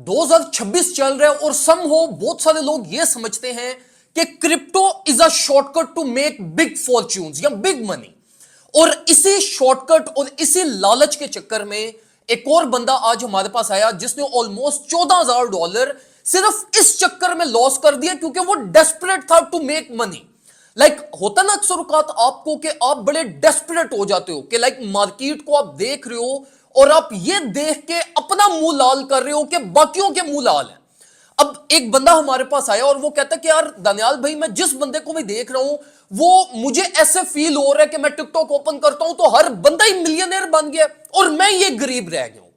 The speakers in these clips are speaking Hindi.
2026 चल रहा है और समहाउ बहुत सारे लोग ये समझते हैं कि crypto is a shortcut to make big fortunes या बिग मनी। और इसी शॉर्टकट और इसी लालच के चक्कर में एक और बंदा आज हमारे पास आया जिसने ऑलमोस्ट $14,000 सिर्फ इस चक्कर में लॉस कर दिया क्योंकि वो डेस्परेट था टू मेक मनी। होता ना अक्सर औकात आपको कि आप बड़े डेस्परेट हो जाते हो कि मार्केट को आप देख रहे हो और आप ये देख के अपना मुंह लाल कर रहे हो कि बाकियों के मुंह लाल है। अब एक बंदा हमारे पास आया और वो कहता है कि यार दानियाल भाई, मैं जिस बंदे को मैं देख रहा हूं वो मुझे ऐसे फील हो रहा है कि मैं टिकटॉक ओपन करता हूं तो हर बंदा ही मिलियनेयर बन गया और मैं ये गरीब रह गया हूं।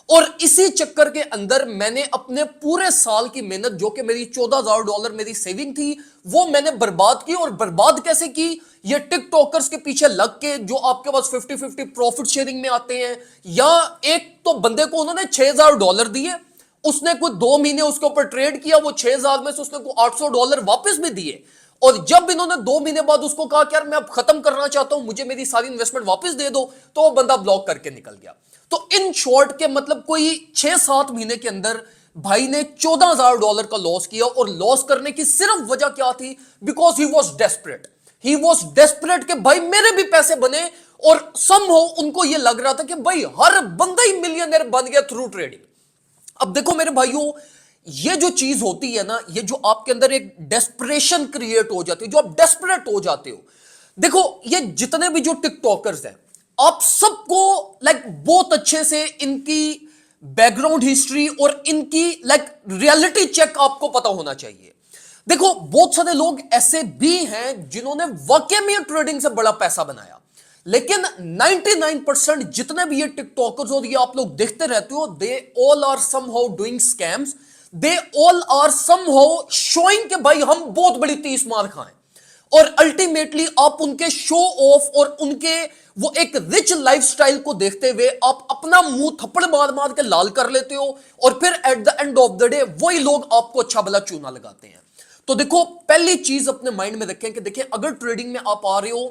और इसी चक्कर के अंदर मैंने अपने पूरे साल की मेहनत, जो कि मेरी $14,000 मेरी सेविंग थी, वो मैंने बर्बाद की। और बर्बाद कैसे की? ये टिकटॉकर्स के पीछे लग के, जो आपके पास 50-50 प्रॉफिट शेयरिंग में आते हैं। या एक तो बंदे को उन्होंने $6,000 दिए, उसने कोई 2 महीने उसके ऊपर ट्रेड किया, वो 6,000 में से उसने को $800 वापस भी दिए। और जब इन्होंने 2 महीने बाद उसको कहा कि यार मैं अब खत्म करना चाहता हूं, मुझे मेरी सारी इन्वेस्टमेंट वापस दे दो, तो वो बंदा ब्लॉक करके निकल गया। तो इन शॉर्ट के मतलब कोई 6-7 महीने के अंदर भाई ने $14,000 का लॉस किया। और लॉस करने की सिर्फ वजह क्या थी? Because he was desperate. He was desperate कि भाई मेरे भी पैसे बने। और समहाउ उनको यह लग रहा था कि भाई हर बंदा ही मिलियनर बन गया थ्रू ट्रेडिंग। अब देखो मेरे भाइयों, ये जो चीज होती है ना, ये जो आपके अंदर एक डेस्परेशन क्रिएट हो जाती है, जो आप डेस्परेट हो जाते हो। देखो ये जितने भी जो टिकटॉकर्स हैं, आप सबको बहुत अच्छे से इनकी बैकग्राउंड हिस्ट्री और इनकी रियलिटी चेक आपको पता होना चाहिए। देखो बहुत सारे लोग ऐसे भी हैं जिन्होंने वाकई में ट्रेडिंग से बड़ा पैसा बनाया, लेकिन 99% जितने भी ये टिकटॉकर्स और ये आप लोग देखते रहते हो, they all are somehow doing scams. They all are somehow showing कि भाई हम बहुत बड़ी 30 मार खाएं। और अल्टीमेटली आप उनके शो ऑफ और उनके वो एक रिच लाइफस्टाइल को देखते हुए आप अपना मुंह थप्पड़ मार मार के लाल कर लेते हो। और फिर at the end of the day वही लोग आपको अच्छा भला चूना लगाते हैं। तो देखो पहली चीज अपने माइंड में रखें कि देखिए अगर ट्रेडिंग में आप आ रहे हो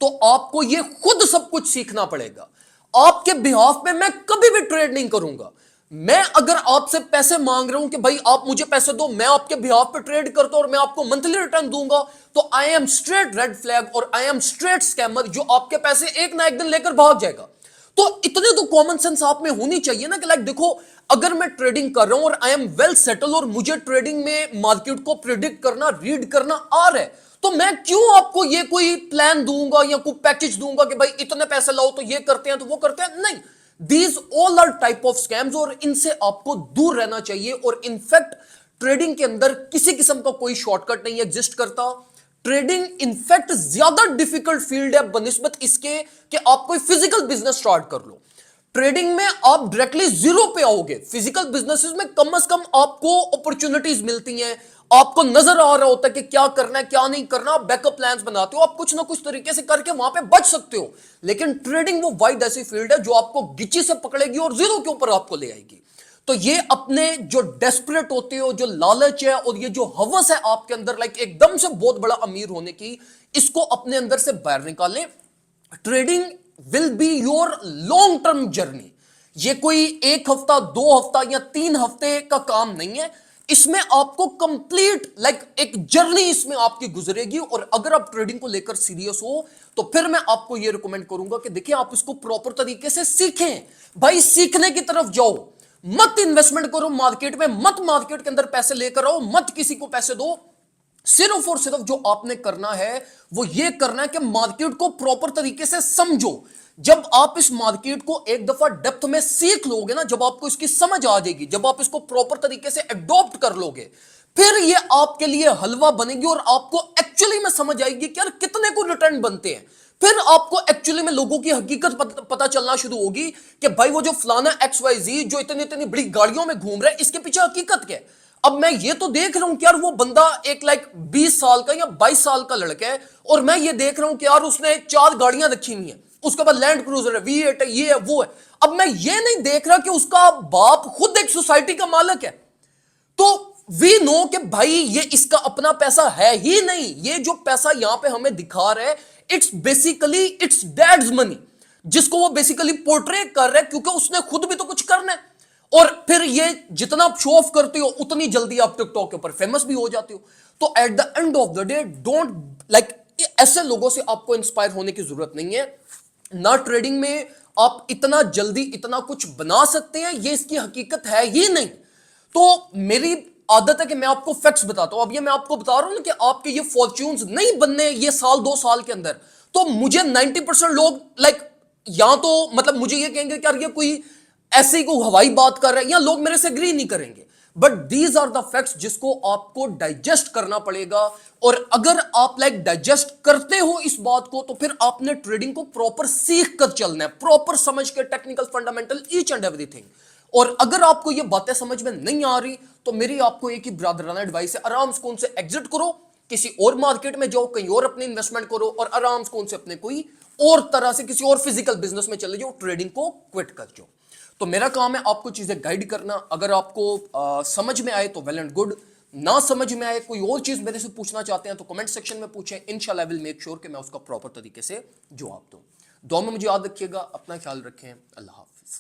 तो आपको ये खुद सब कुछ सीखना पड़ेगा। आपके बिहाफ पे मैं कभी भी ट्रेड नहीं करूंगा। मैं अगर आपसे पैसे मांग रहा हूं कि भाई आप मुझे पैसे दो, मैं आपके बिहाफ पे ट्रेड करता हूं और मैं आपको मंथली रिटर्न दूंगा, तो I am straight red flag और आई एम स्ट्रेट स्कैमर जो आपके पैसे एक ना एक दिन लेकर भाग जाएगा। तो इतने तो कॉमन सेंस आप में होनी चाहिए ना कि देखो अगर मैं ट्रेडिंग कर रहा हूं और आई एम वेल सेटल और मुझे ट्रेडिंग में मार्केट को प्रिडिक्ट करना, रीड करना आ रहा है, तो मैं क्यों आपको ये कोई प्लान दूंगा या कोई पैकेज दूंगा कि भाई इतने पैसे लाओ तो ये करते हैं तो वो करते हैं? नहीं, these all are type of scams और इनसे आपको दूर रहना चाहिए। और इनफैक्ट ट्रेडिंग के अंदर किसी किस्म का कोई शॉर्टकट नहीं एग्जिस्ट करता। ट्रेडिंग इनफैक्ट ज्यादा डिफिकल्ट फील्ड है बनिस्बत इसके कि आप कोई फिजिकल बिजनेस स्टार्ट कर लो। ट्रेडिंग में आप डायरेक्टली जीरो पे आओगे। फिजिकल बिजनेसेस में कम से कम आपको अपॉर्चुनिटीज मिलती हैं, आपको नजर आ रहा होता है कि क्या करना है क्या नहीं करना, आप बैकअप प्लान्स बनाते हो, आप कुछ ना कुछ तरीके से करके वहां पे बच सकते हो। लेकिन ट्रेडिंग वो वाइड ऐसी फील्ड है जो आपको गिच्ची से पकड़ेगी और जीरो के ऊपर आपको ले आएगी। तो ये अपने जो डेस्परेट होते हो, जो लालच है और ये जो हवस है आपके अंदर एकदम से बहुत बड़ा अमीर होने की, इसको अपने अंदर से बाहर निकालें। Trading will be your long term journey. ये कोई 1 हफ्ता 2 हफ्ता या 3 हफ्ते का काम नहीं है। इसमें आपको कंप्लीट एक जर्नी इसमें आपकी गुजरेगी। और अगर आप ट्रेडिंग को लेकर सीरियस हो तो फिर मैं आपको यह रिकमेंड करूंगा कि देखिए आप इसको प्रॉपर तरीके से सीखें। भाई सीखने की तरफ जाओ, मत इन्वेस्टमेंट करो मार्केट में, मत मार्केट के अंदर पैसे लेकर आओ, मत किसी को पैसे दो। सिर्फ और सिर्फ जो आपने करना है वो ये करना है कि मार्केट को प्रॉपर तरीके से समझो। जब आप इस मार्केट को एक दफा डेप्थ में सीख लोगे ना, जब आपको इसकी समझ आ जाएगी, जब आप इसको प्रॉपर तरीके से एडॉप्ट कर लोगे, फिर ये आपके लिए हलवा बनेगी और आपको एक्चुअली में समझ आएगी कि यार कितने को रिटर्न बनते हैं। फिर आपको एक्चुअली में लोगों की हकीकत पता चलना शुरू होगी कि भाई वो जो फलाना XYZ जो इतनी इतनी बड़ी गाड़ियों में घूम रहा है, इसके पीछे हकीकत क्या है। अब मैं ये तो देख रहा हूं कि यार वो बंदा एक 20 साल का या 22 साल का लड़का है और मैं ये देख रहा हूं कि यार उसने 4 गाड़ियां रखी हुई हैं, उसके बाद लैंड क्रूजर है, V8 है, ये है वो है। अब मैं ये नहीं देख रहा कि उसका बाप खुद एक सोसाइटी का मालिक है। तो वी नो कि भाई ये इसका अपना पैसा है ही नहीं। ये जो पैसा यहां पे हमें दिखा रहा है, it's basically it's dad's money, जिसको वो बेसिकली पोर्ट्रे कर रहा है क्योंकि उसने खुद भी तो कुछ करना है। और फिर ये जितना आप शो ऑफ करते हो उतनी जल्दी आप टिकटॉक के ऊपर फेमस भी हो जाते हो। तो at the end of the day don't like ऐसे लोगों से आपको इंस्पायर होने की जरूरत नहीं है। ना ट्रेडिंग में आप इतना जल्दी इतना कुछ बना सकते हैं, ये इसकी हकीकत है ये नहीं। तो मेरी आदत है कि मैं आपको फैक्ट्स बताता हूं। अब ये मैं आपको बता रहा हूं ना कि आपके ये फॉर्च्यून्स नहीं बनने ये साल 2 साल के अंदर। तो मुझे 90% लोग लाइक या तो मतलब मुझे ये कहेंगे कि यार ये कोई ऐसे ही कोई हवाई बात कर रहा है, या लोग मेरे से एग्री नहीं करेंगे। But these are the facts जिसको आपको डाइजेस्ट करना पड़ेगा। और अगर आप लाइक डाइजेस्ट करते हो इस बात को, तो फिर आपने ट्रेडिंग को प्रॉपर सीख कर चलना है, प्रॉपर समझ के technical fundamental each and everything. और अगर आपको ये बातें समझ में नहीं आ रही तो मेरी आपको एक ही ब्रदराना एडवाइस है, आराम से उनसे एग्जिट करो, किसी और मार्केट में जाओ, कहीं और अपने इन्वेस्टमेंट करो और आराम से उनसे अपने कोई और तरह से किसी और फिजिकल बिजनेस में चले जाओ, ट्रेडिंग को क्विट कर जाओ। तो मेरा काम है आपको चीजें गाइड करना। अगर आपको समझ में आए तो वेल एंड गुड, ना समझ में आए कोई और चीज मेरे से पूछना चाहते हैं तो कमेंट सेक्शन में पूछें। इंशाल्लाह विल मेक श्योर कि मैं उसका प्रॉपर तरीके से जवाब दूं। दुआ में मुझे याद रखिएगा, अपना ख्याल रखें। अल्लाह हाफिज।